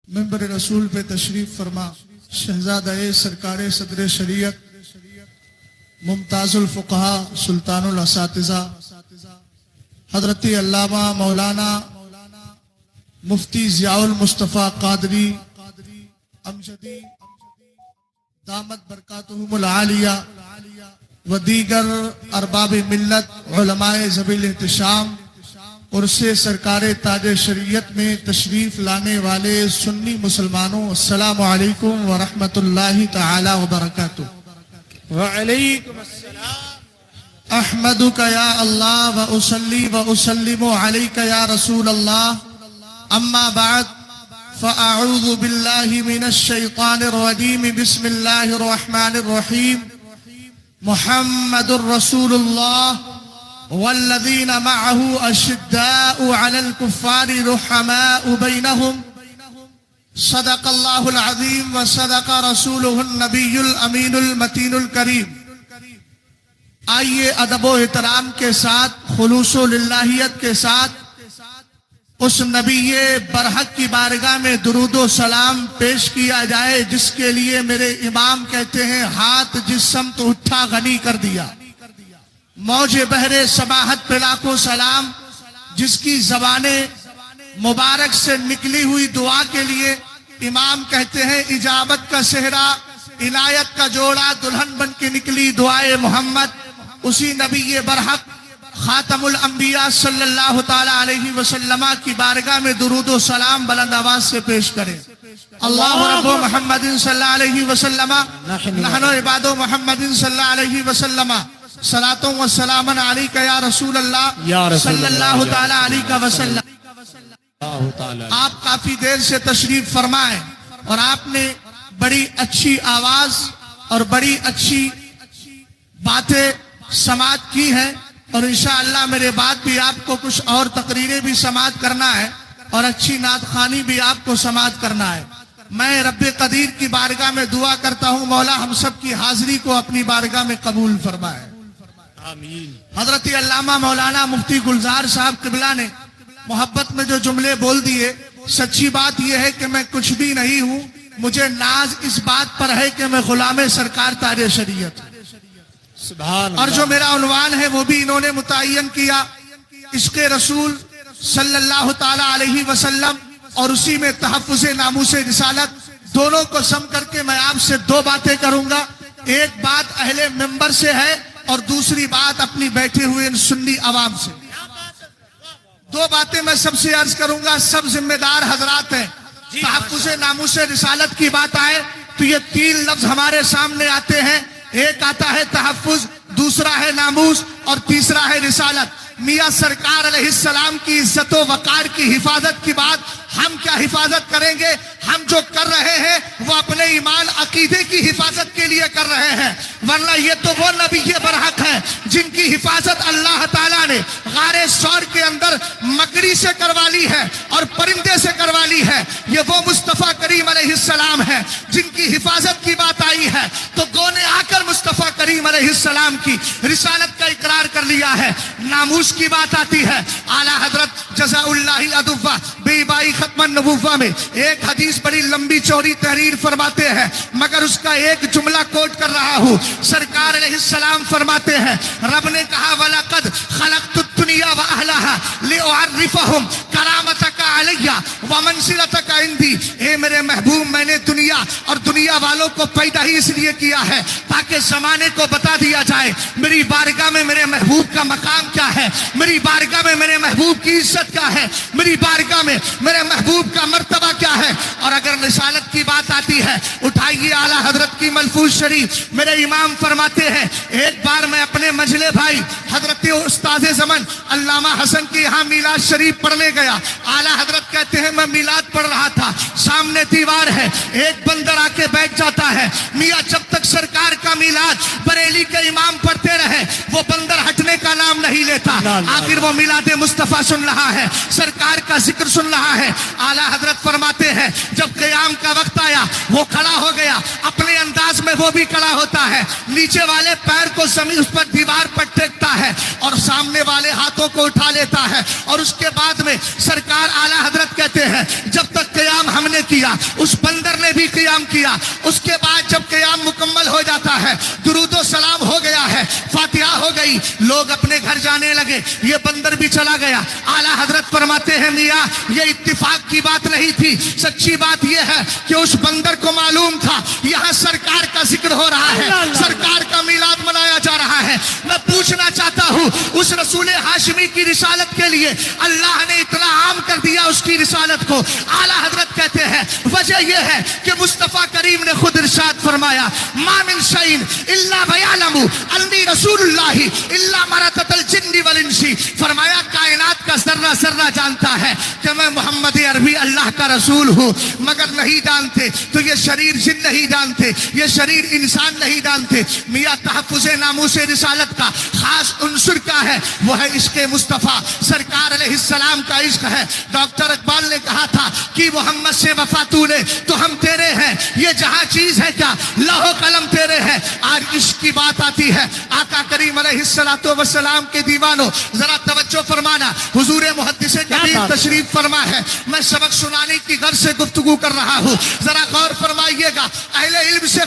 Member रसूल पे तशरीफ फरमा शहजादा सरकार सदर शरीयत मुमताजुल फुक़हा सुल्तानुल असातिज़ा हजरत अल्लामा मौलाना मुफ्ती ज़ियाउल मुस्तफ़ा क़ादरी अमजदी दामत बरकातुहुमुल आलिया व दीगर अरबाब मिल्लत उलमाए ज़बील एहतिशाम और से सरकार ताज शरीयत में तशरीफ लाने वाले सुन्नी मुसलमानों अस्सलामु अलैकुम व रहमतुल्लाहि तआला व बरकातुहू। वअलैकुम अस्सलाम। अहमदुका या अल्लाह व उसल्ली व उसल्लिमु अलैका या रसूल अल्लाह। अम्मा बाद फ़अऊज़ु बिल्लाहि मिनश शैतानिर रजीम। बिस्मिल्लाहिर रहमानिर रहीम। मुहम्मदुर रसूलुल्लाह वल्लज़ीना मअहु अशिद्दाउ अलल कुफ़्फ़ारि रुहमाउ बैनहुम। सदक़ल्लाहुल अज़ीम व सदक़ रसूलुहुन नबियुल अमीनुल मतीनुल करीम। आइए अदब व एहतराम के साथ, खुलूसो लिल्लाहियत के साथ उस नबी बरहक की बारगाह में दुरूदो सलाम पेश किया जाए जिसके लिए मेरे इमाम कहते हैं हाथ जिस समत उठा गनी कर दिया। मौजे बहरे सबाहत पे लाखों सलाम, जिसकी जबाने मुबारक से निकली हुई दुआ के लिए इमाम कहते हैं इजाबत का सेहरा, इनायत का जोड़ा, दुल्हन बन के निकली दुआए मोहम्मद। उसी नबी बरहक खातमुल अंबिया सल्लल्लाहु ताला अलैहि वसल्लम की बारगाह में दुरूदो सलाम बुलंद आवाज से पेश करें। अल्लाहु रब्बु मुहम्मदिन सल्लल्लाहु अलैहि वसल्लम नहनु इबादो मुहम्मदिन सल्लल्लाहु अलैहि वसल्लम सलातो व सलामन अलैका या रसूल अल्लाह सल्लल्लाहु ताला अलैहि वसल्लम। आप काफी देर से तशरीफ फरमाए और आपने बड़ी अच्छी आवाज और बड़ी अच्छी बातें समात की हैं और इंशाअल्लाह मेरे बाद भी आपको कुछ और तकरीरें भी समात करना है और अच्छी नात खानी भी आपको समात करना है। मैं रब्बे कदीर की बारगाह में दुआ करता हूँ मौला हम सब की हाजिरी को अपनी बारगाह में कबूल फरमाए। आमीन। हजरत अल्लामा मौलाना मुफ्ती गुलजार साहब किबला ने मोहब्बत में जो जुमले बोल दिए, सच्ची बात यह है कि मैं कुछ भी नहीं हूँ, मुझे नाज इस बात पर है कि मैं गुलाम सरकार ताज शरीयत। और जो मेरा उन्वान है वो भी इन्होंने मुतय्यन किया, इश्क़े रसूल सल्लल्लाहु ताला अलैहि वसल्लम और उसी में तहफ़्फ़ुज़े नामूसे रिसालत, दोनों को सम करके मैं आपसे दो बातें करूंगा। एक बात अहले मिंबर से है और दूसरी बात अपनी बैठे हुए सुन्नी आवाम से। दो बातें मैं सबसे अर्ज करूंगा, सब जिम्मेदार हजरात हैं। तहफ़्फ़ुज़े नामूसे रिसालत की बात आए तो ये तीन लफ्ज हमारे सामने आते हैं, एक आता है तहफ़्फ़ुज़, दूसरा है नामूस और तीसरा है रिसालत। मियां सरकार अलैहिस्सलाम की इज्जत व वकार की हिफाजत की बात हम क्या हिफाजत करेंगे? हम जो कर रहे हैं वो अपने ईमान अकीदे की हिफाजत के लिए कर रहे हैं, वरना ये तो वो नबी बरहक है जिनकी हिफाजत अल्लाह ताला ने गारे सौर के अंदर मकड़ी से करवा ली है और परिंदे से करवा ली है। ये वो मुस्तफ़ा करीम अलैहिस्सलाम है जिनकी हिफाजत की बात आई है तो गो ने आकर मुस्तफ़ा करीम अलैहिस्सलाम की रिसालत का इकरार कर लिया है। नामूस की बात आती है, आला हजरत जज़ाउल्लाहि अदुव्वा बेबाई खत्मन नबुव्वा में एक हदीस बड़ी लंबी चौड़ी तहरीर फरमाते हैं, मगर उसका एक जुमला कोट कर रहा हूँ। सरकार अलैहिस्सलाम फरमाते हैं रब ने कहा वलक़द खलक़तुद दुनिया व अहलहा लिउअर्रिफहुम करामतका अलैया व मंसिलतका इंदी। ए मेरे महबूब, मैंने दुनिया और दुनिया वालों को पैदा ही इसलिए किया है ताकि जमाने को बता दिया जाए मेरी बारगाह में मेरे महबूब का मकाम क्या है, मेरी बारगाह में मेरे महबूब की इज्जत क्या है, मेरी बारगाह में मेरे महबूब का मर्तबा क्या है। और अगर रिसालत की बात आती है, उठाइए आला हजरत की मलफूज शरीफ। मेरे इमाम फरमाते हैं एक बार मैं अपने मजले भाई हजरत उस्ताद ज़मान अल्लामा हसन के यहाँ मीलाद शरीफ पढ़ने गया। आला हजरत कहते हैं मैं मीलाद पढ़ रहा था, सामने दीवार है, एक बंदर आके बैठ जाता है। मियाँ जब तक सरकार का मिलाद बरेली के इमाम पढ़ते रहे, वो बंदर हटने का नाम नहीं लेता। आखिर वो मिलाद मुस्तफा सुन रहा है, सरकार का जिक्र सुन रहा है। आला हजरत फरमाते हैं जब क़याम का वक्त आया वो खड़ा हो गया, अपने अंदाज में वो भी खड़ा होता है, नीचे वाले पैर को जमीन उस पर दीवार पर टेकता है और सामने वाले हाथों को उठा लेता है। और उसके बाद में सरकार आला हजरत कहते हैं जब तक क़याम हमने किया उस बंदर ने भी क़याम किया। उसके बाद जब क़याम मुकम्मल हो जाता है, दुरूदो सलाम हो गया है, फातिहा हो गई, लोग अपने घर जाने लगे, ये बंदर भी चला गया। आला हजरत फरमाते हैं मियां ये इत्तिफाक की बात नहीं थी, सच्ची बात ये है कि उस बंदर को मालूम था यहाँ सरकार का जिक्र हो रहा है, सरकार का मिलाद मनाया जा रहा है। मैं पूछना चाहता हूँ उस रसूल हाशमी की रिसालत के लिए अल्लाह ने इतना आम कर दिया उसकी रिसालत को। आला हजरत कहते हैं वजह यह है कि मुस्तफा करीम ने खुद इरशाद फरमाया मा मिन शैइन इल्ला वयअलमु अन्नी रसूलुल्लाह इल्ला मरतल जिन्नी वल इंसी। फरमाया कायनात का जर्रा जर्रा जानता है कि मैं मोहम्मद अरबी अल्लाह का रसूल हूँ, मगर नहीं जानते तो ये शरीर जिन नहीं जानते, ये शरीर इंसान नहीं जानते। मियां तहफ़्फ़ुज़े नामूसे रिसालत का खास उन्सुर का है वो है इश्क़ मुस्तफ़ा, सरकार अलैहिस्सलाम का इश्क है। डॉक्टर इकबाल ने कहा था कि मोहम्मद से वफा तूने तो हम तेरे हैं, ये जहां चीज है क्या लौह कलम तेरे हैं। आज इश्क की बात आती है, आका करीम अलैहिस्सलातु वस्सलाम के दीवानों जरा तवज्जो फरमाना। हुजूर मुहद्दिस कबीर तशरीफ फरमा है, मैं सबक सुनाने की गर्ज से गुफ्तगू कर रहा हूँ, जरा गौर फरमाइएगा। अहले इल्म से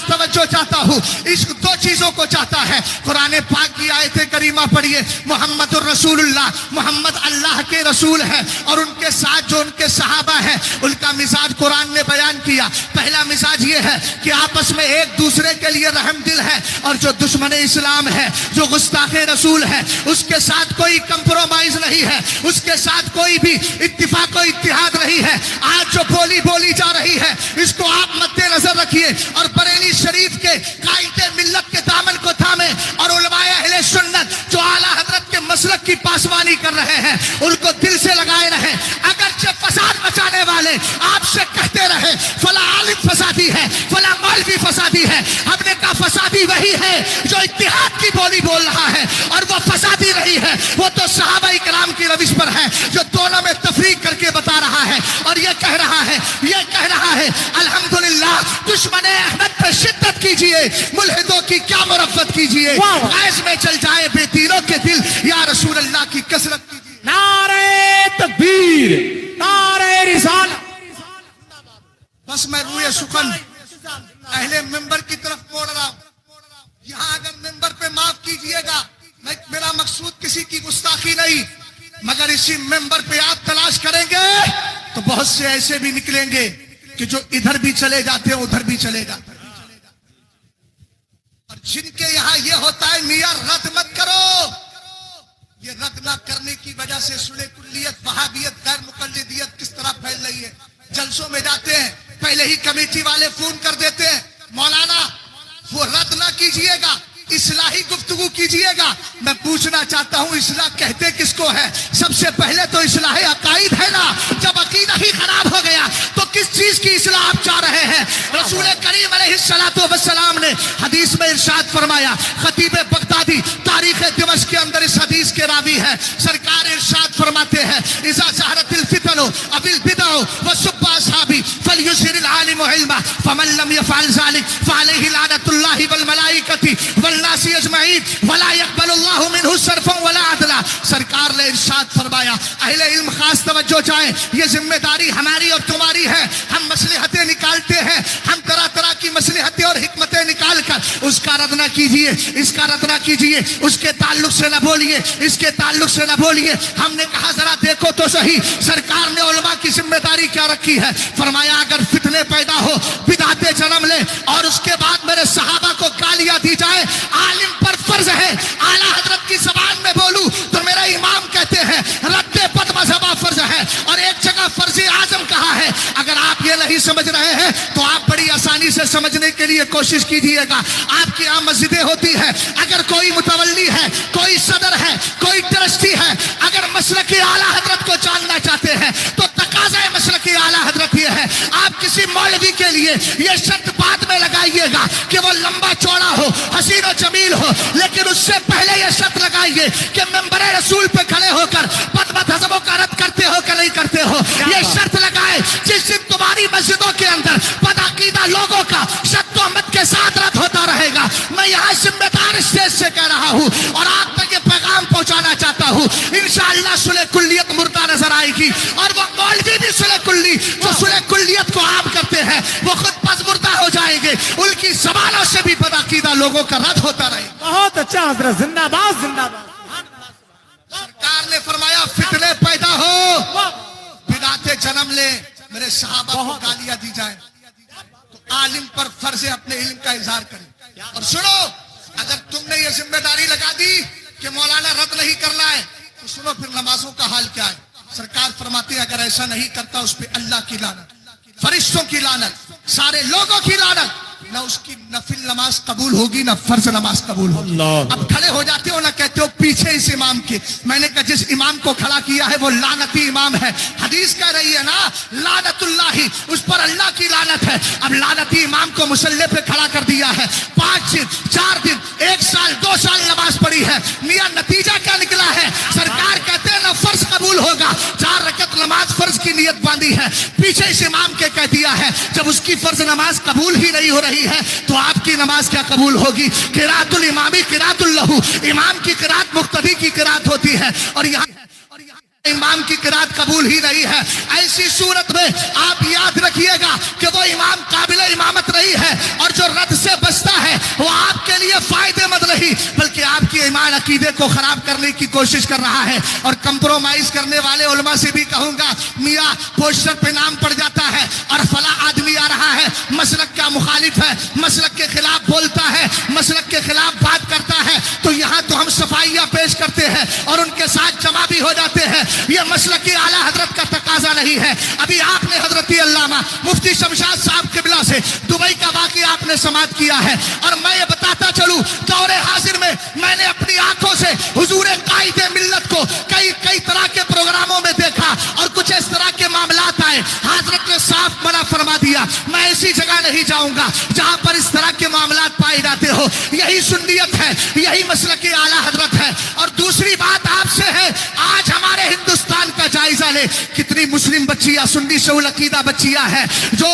तवज्जो चाहता हूँ, इश्क दो चीजों को चाहता है। कुरान पाक की आयत करीमा पढ़िए, मोहम्मदुर रसूलुल्लाह, मोहम्मद अल्लाह के रसूल है और उनके साथ जो उनके सहाबा है उनका मिजाज कुरान ने बयान किया। पहला मिजाज ये है कि आपस में एक दूसरे के लिए रहम दिल है और जो दुश्मन इस्लाम है, जो गुस्ताखे रसूल है, उसके साथ कोई कंप्रोमाइज नहीं है, उसके साथ कोई भी इत्तिफाक और इत्तिहाद नहीं है। आज जो बोली जा रही है इसको आप मद्देनजर रखिए और बरेली शरीफ के कायदे मिल्लत के दामन को थामे और उलमाए अहले सुन्नत जो आला हजरत के मसलक की पासवानी कर रहे हैं उनको दिल से लगाए रहे। अगरचे फसाद मचाने वाले आपसे कहते रहे फला आलिम फसादी है, फला मौलवी फसादी है, हमने कहा फसादी वही है जो इत्तिहाद की बोली बोल रहा है और वो फसादी रही है वो तो सहाबा इकराम की रविश पर है जो दोनों में तफरीक करके बता रहा है और ये कह रहा है अल्हम्दुलिल्लाह दुश्मन अहमद पर शिद्दत कीजिए, मुल्हिदों की क्या मुरफ़्फ़त कीजिए, गैस में चल जाए बेतीलों के दिल, या रसूल अल्लाह की कसरत कीजिए। नारे तकबीर, नारे रिसालत। बस मैं रूए सुकन अहले मेंबर की तरफ मोड़ रहा हूं। यहाँ अगर मेंबर पे माफ कीजिएगा, मेरा मकसूद किसी की गुस्ताखी नहीं, मगर इसी मेंबर पे आप तलाश करेंगे तो बहुत से ऐसे भी निकलेंगे कि जो इधर भी चले जाते हैं उधर भी चले जाते हैं। और जिनके यहाँ ये होता है मियां रद्द मत करो, ये रद्द ना करने की वजह से सुले कुल्लियत, वहाबियत, गैर मुकल्लिदियत किस तरह फैल रही है। जलसों में जाते हैं पहले ही कमेटी वाले फोन कर देते हैं मौलाना वो रद्द ना कीजिएगा, इस्लाही गुफ्तगू कीजिएगा। मैं पूछना चाहता हूं इस्लाह कहते किसको है? सबसे पहले तो इस्लाह अकाईद है ना। जब अकीदा ही खराब हो गया तो किस चीज की इस्लाह आप चाह रहे हैं? रसूल करीम अलैहिस्सलातु वस्सलाम ने हदीस में इरशाद फरमाया, खतीब बगदादी तारीख दिमश्क के अंदर इस हदीस के रावी है, सरकार इरशाद फरमाते हैं इज़ा ज़हरतिल फितनु अबिल बिदअ व सुब्बा असहाबी फलयुज़हिरिल आलिमु इल्मा फमन लम यफ़अल ज़ालिक फअलैहि लानतुल्लाहि वल मलाइकति वल नासी अजमईन वला यक़बलुल्लाहु मिनहु सरफन वला अदला। सरकार ने इरशाद फरमाया, अहले इल्म खास तवज्जो चाहे, ये जिम्मेदारी हमारी और तुम्हारी है। हम मसलहतें निकालते हैं, हम तरह तरह की मसलहतें और हिकमतें निकाल कर उसका रद्द न कीजिए, इसका रद्द न कीजिए, उसके ताल्लुक से न बोलिए, इसके ताल्लुक से न बोलिए। हमने कहा जरा देखो तो सही सरकार ने उलमा की जिम्मेदारी क्या रखी है। फरमाया अगर फितने पैदा हो, बिदअतें जन्म ले और उसके बाद मेरे सहाबा को गालियां दी जाए, आलिम पर फर्ज है आला हजरत की जबान में बोलूं तो मेरा इमाम कहते हैं रद्दे पद मज़हबा फर्ज है और एक जगह फर्ज आजम कहा है। अगर आप ये नहीं समझ रहे हैं तो आप बड़ी आसानी से समझने के लिए कोशिश कीजिएगा। आपकी यहाँ मस्जिदें होती है, अगर कोई मुतवल्ली है, कोई सदर है, कोई ट्रस्टी है, अगर मसलक आला हजरत को जानना चाहते हैं तो तकाज़ा मसलक आला हजरत ये है, आप किसी मौलवी के लिए ये शर्त बाद में लगाइए लगाइएगा कि वो लंबा चौड़ा हो, हसीन और जमील हो, लेकिन उससे पहले ये शर्त लगाइए कि मेंबर रसूल पे खड़े होकर बदमज़हबों का रद्द करते हो कि नहीं करते हो। ये शर्त लगाए जिस दिन तुम्हारी मस्जिदों के अंदर बदअकीदा लोगों का शत्तोहमत के साथ रद्द होता रहेगा। मैं यहाँ जिम्मेदार स्टेज से कह रहा हूँ और आप तक ये पैगाम पहुंचाना चाहता हूँ। इंशाअल्लाह सुलह कुल्लियत मुर्दा नजर आएगी और वो मौलवी भी सुलह कुल्ली जो सुलह कुल्लियत को आम करते हैं वो खुद बस मुर्दा हो जाएंगे। उनकी ज़बानों से भी बदअकीदा लोगों का रद्द होता रहेगा। बहुत अच्छा हजरत, जिंदाबाद जिंदाबाद। सरकार ने फरमाया फितने पैदा हो, बिदाते जन्म ले, मेरे सहाबा को गालियां दी जाए तो आलिम पर फर्ज है अपने इल्म का इजहार करें। और सुनो, अगर तुमने ये जिम्मेदारी लगा दी कि मौलाना रद्द नहीं करना है तो सुनो फिर नमाजों का हाल क्या है। सरकार फरमाती है अगर ऐसा नहीं करता उस पे अल्लाह की लानत, फरिश्तों की लानत, सारे लोगों की लानत, ना उसकी नफिल नमाज कबूल होगी ना फर्ज नमाज कबूल होगी। अब खड़े हो जाते हो ना कहते हो पीछे इस इमाम के। मैंने कहा जिस इमाम को खड़ा किया है वो लानती इमाम है। हदीस कह रही है ना लानतुल्लाही, उस पर अल्लाह की लानत है। अब लानती इमाम को मुसल्ले पे खड़ा कर दिया है, 5 दिन 4 दिन 1 साल 2 साल नमाज पढ़ी है, मियां नतीजा क्या निकला है? सरकार कहते हैं ना फर्ज कबूल होगा, 4 रकत नमाज फर्ज की नियत बांधी है, पीछे इस इमाम के कह दिया है। जब उसकी फर्ज नमाज कबूल ही नहीं हो रही है तो आपकी नमाज क्या कबूल होगी? किरातुल इमामी किरातुल लहू, इमाम की किरात मुक्तदी की किरात होती है और यहाँ इमाम की किरात कबूल ही नहीं है। ऐसी सूरत में आप याद रखिएगा कि वो इमाम काबिल इमामत नहीं है और जो रद्द से बचता है वो आपके लिए फायदेमंद नहीं बल्कि आपकी ईमान अकीदे को खराब करने की कोशिश कर रहा है। और कंप्रोमाइज करने वाले उलमा से भी कहूंगा, मियाँ पोस्टर पे नाम पड़ जाता है और फला आदमी आ रहा है, मसलक का मुखालिफ है, मसलक के खिलाफ बोलता है, मसलक के खिलाफ बात करता है, तो यहाँ तो हम सफाइयाँ पेश करते हैं और उनके साथ जमा भी हो जाते हैं। ये मसलक की आला हजरत का तकाजा नहीं है। अभी आपने हजरती अल्लामा मुफ्ती शमशाद साहब किबला से दुबई का वाक़या आपने समाप्त किया है और मैं ये बताता चलूं दौरे हाजिर में मैंने अपनी आंखों से हुजूर कायदे मिल्लत को कई तरह के प्रोग्रामों में देखा और कुछ इस तरह के मामलात आए, हजरत ने साफ मना फरमा दिया, मैं ऐसी जगह नहीं जाऊंगा जहां पर इस तरह के मामलात पाए जाते हो। यही सुन्नियत है, यही मसलक की आला हजरत है। और दूसरी बात आपसे है, आज हमारे हिंदुस्तान का जायजा ले, कितनी मुस्लिम बच्चियां सुन्नी शउल अकीदा बच्चियां हैं जो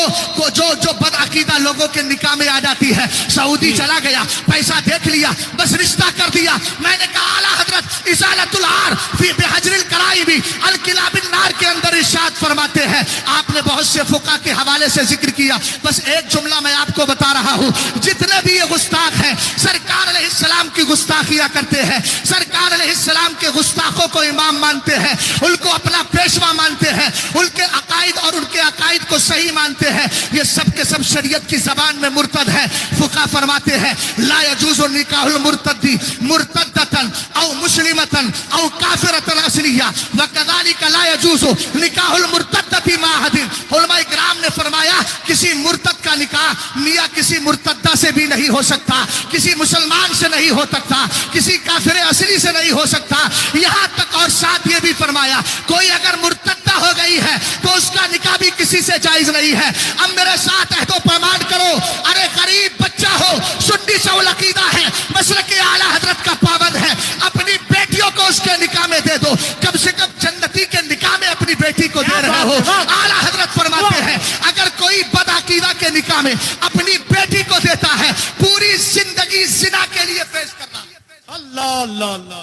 बदअकीदा लोगों के निकाह में आ जाती है। सऊदी चला गया, पैसा देख लिया, बस रिश्ता कर दिया। मैंने कहा आला हजरत इजालतुल आर फी बिहजरिल कराइबी अल किला बिन नार के अंदर इरशाद फरमाते हैं। आपने बहुत से फुका के हवाले से जिक्र किया, बस एक जुमला मैं आपको बता रहा हूं, जितने भी ये गुस्ताख हैं सरकार अलैहिस्सलाम की गुस्ताखियां करते हैं, सरकार अलैहिस्सलाम के गुस्ताखों को इमाम मानते हैं, उनको अपना पेशवा मानते हैं, उनके अकायद और उनके अकायद को सही मानते हैं, ये सब के सब शरीयत की जबान में मुर्तद है। फुका फरमाते हैं ला यजूज़ु निकाहुल मुर्तदी मुर्तदतन औ मुस्लिमतन औ काफिरतन असलिया व कज़ालिका ला यजूज़ु निकाहुल मुर्तदती माहदिन। उलमा इकराम ने फरमाया किसी मुर्तद का निकाह मियाँ किसी मुर्तदा से भी नहीं हो सकता, किसी मुसलमान से नहीं हो सकता, किसी काफिर असली से नहीं हो सकता। यहाँ तक और साथ ये भी फरमाया कोई अगर मुर्तदा हो गई है तो उसका निकाह भी किसी से जायज नहीं है। अब मेरे साथ है तो प्रमाण करो, अरे गरीब बच्चा हो, सुन्नी शउल अकीदा है, मसलक के आला हजरत का पाबंद है, अपनी बेटियों को उसके निकाह में दे दो, कम से कम जन्नती के निकाह में अपनी बेटी को दे रहे हो। आला हजरत फरमाते हैं अगर कोई बदअकीदा के निकाह में अपनी बेटी को देता है पूरी जिंदगी जिना के लिए पेश करना। अल्लाह अल्लाह अल्लाह,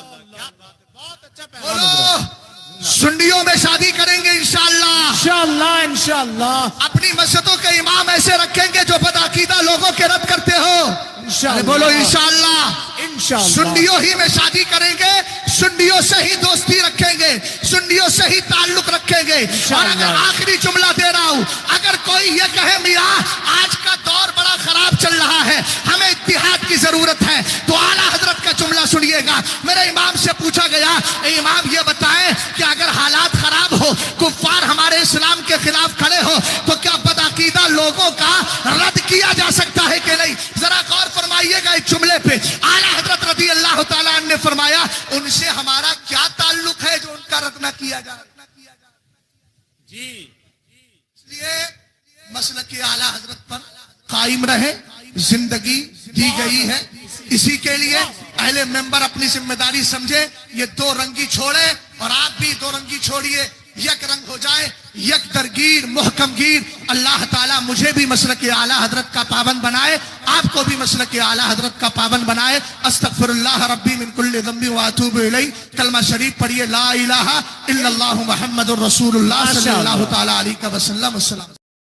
बहुत अच्छा बोलो सुन्नियों में शादी करेंगे इंशाअल्लाह, इंशाअल्लाह इंशाअल्लाह। अपनी मस्जिदों के इमाम ऐसे रखेंगे जो बदअकीदा लोगों के रद्द करते हो। बोलो इंशाअल्लाह इंशाअल्लाह। सुन्नियों ही में शादी करेंगे, सुन्नियों से ही दोस्ती रखेंगे, सुन्नियों से ही ताल्लुक रखेंगे। और अगर आखिरी जुमला दे रहा हूं, अगर कोई ये कहे मियाँ आज का दौर बड़ा खराब चल रहा है, हमें इत्तिहाद की जरूरत है, तो आला हजरत का जुमला सुनिएगा। मेरे इमाम से पूछा गया, इमाम ये बताएं कि अगर हालात खराब हो, कुफ्फार हमारे इस्लाम के खिलाफ खड़े हो, तो क्या बदअकीदा लोगों का रद्द किया जा सकता है कि नहीं? जरा गौर फरमाइएगा इस जुमले पे। आला हजरत रज़ी अल्लाह तआला अन्हु ने फरमाया उनसे हमारा क्या ताल्लुक है जो उनका रद्द न किया जाए जी। इसलिए मसलक के आला हजरत पर कायम रहे, जिंदगी दी गई है। इसी के लिए अहले मेंबर अपनी जिम्मेदारी समझे, ये दो रंगी छोड़े और आप भी दो रंगी छोड़िए, यक रंग हो जाए, यक दरगीर मुहकम गीर। अल्लाह ताला मुझे भी मसलक आला हजरत का पाबंद बनाए, आपको भी मसलक आला हजरत का पाबंद बनाए। अस्तगफिरुल्लाह रब्बी मिन कुल्लि ज़ंबि व अतूबु इलैहि। कलमा शरीफ पढ़िए, ला इलाहा इल्लल्लाहु मुहम्मदुर रसूलुल्लाह सल्लल्लाहु तआला अलैहि वसल्लम। अस्सलाम।